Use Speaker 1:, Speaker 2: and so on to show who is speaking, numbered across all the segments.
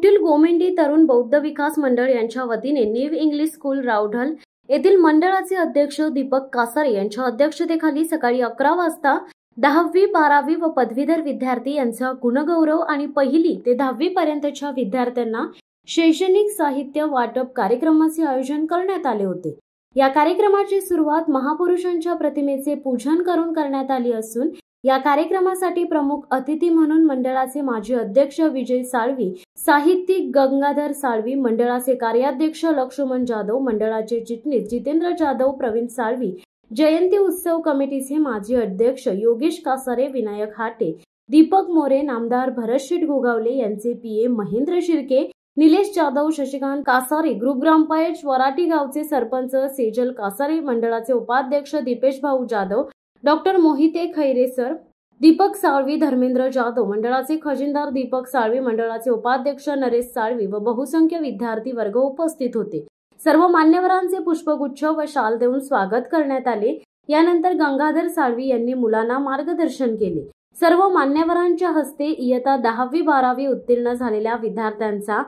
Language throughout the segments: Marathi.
Speaker 1: कुटील गोमेंडी तरुण बौद्ध विकास मंडळ यांच्या वतीने न्यू इंग्लिश स्कूल रावढल येथील मंडळाचे अध्यक्ष दीपक कासारे यांच्या अध्यक्षतेखाली सकाळी 11 वाजता 10वी 12वी व पदवीधर विद्यार्थी यांचा गुणगौरव आणि पहिली ते 10वी पर्यंतच्या विद्यार्थ्यांना शैक्षणिक साहित्य वाटप कार्यक्रमाचे आयोजन करण्यात आले होते। या कार्यक्रमाची सुरुवात महापुरुषांच्या प्रतिमेचे पूजन करून करण्यात आली असून या कार्यक्रमासाठी प्रमुख अतिथी म्हणून मंडळाचे माजी अध्यक्ष विजय साळवी, साहित्यिक गंगाधर साळवी, मंडळाचे कार्याध्यक्ष लक्ष्मण जाधव, मंडळाचे चिटणीस जितेंद्र जाधव, प्रवीण साळवी, जयंती उत्सव कमिटीचे माजी अध्यक्ष योगेश कासारे, विनायक हाटे, दीपक मोरे, नामदार भरतशीट गोगावले यांचे पीए महेंद्र शिर्के, निलेश जाधव, शशिकांत कासारे, ग्रुप ग्रामपंचायत वराटी गावचे सरपंच सेजल कासारे, मंडळाचे उपाध्यक्ष दीपेश भाऊ जाधव, डॉक्टर मोहिते खैरे सर, दीपक साळवी, धर्मेंद्र जाधव, मंडळाचे खजिनदार दीपक साळवी, मंडळाचे उपाध्यक्ष नरेश साळवी व बहुसंख्य विद्यार्थी वर्ग उपस्थित होते। सर्व मान्यवरांचे पुष्पगुच्छ व शाल देऊन स्वागत करण्यात आले। यानंतर गंगाधर साळवी यांनी मुलांना मार्गदर्शन केले। सर्व मान्यवरांच्या हस्ते इयत्ता 10वी 12वी उत्तीर्ण झालेल्या विद्यार्थ्यांचा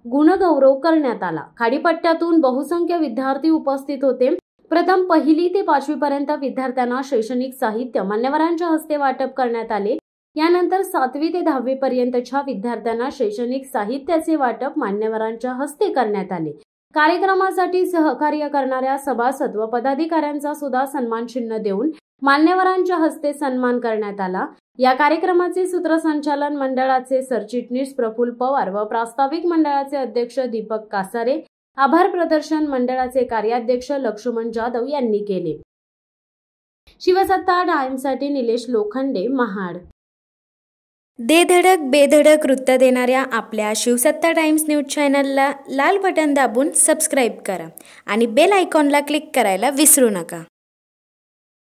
Speaker 1: गुणगौरव करण्यात आला। खाडीपट्ट्यातून बहुसंख्य विद्यार्थी उपस्थित होते। प्रथम पहिली ते 5वी पर्यंत विद्यार्थ्यांना शैक्षणिक साहित्य मान्यवरांच्या हस्ते वाटप करण्यात आले। यानंतर 7वी ते 10वी पर्यंतच्या विद्यार्थ्यांना शैक्षणिक साहित्याचे वाटप मान्यवरांच्या हस्ते करण्यात आले। कार्यक्रमासाठी सहकार्य करणाऱ्या सभासद व पदाधिकाऱ्यांचा सुद्धा सन्मान चिन्ह देऊन मान्यवरांच्या हस्ते सन्मान करण्यात आला। या कार्यक्रमाचे सूत्रसंचालन मंडळाचे सरचिटणीस प्रफुल्ल पवार व प्रास्ताविक मंडळाचे अध्यक्ष दीपक कासारे, आभार प्रदर्शन मंडळाचे कार्याध्यक्ष लक्ष्मण जाधव यांनी केले। शिवसत्ता टाइम्ससाठी निलेश लोखंडे, महाड।
Speaker 2: दे धडक बेधडक वृत्त देणाऱ्या आपल्या शिवसत्ता टाइम्स न्यूज चॅनलला लाल बटन दाबून सबस्क्राईब करा आणि बेल आयकॉनला क्लिक करायला विसरू नका।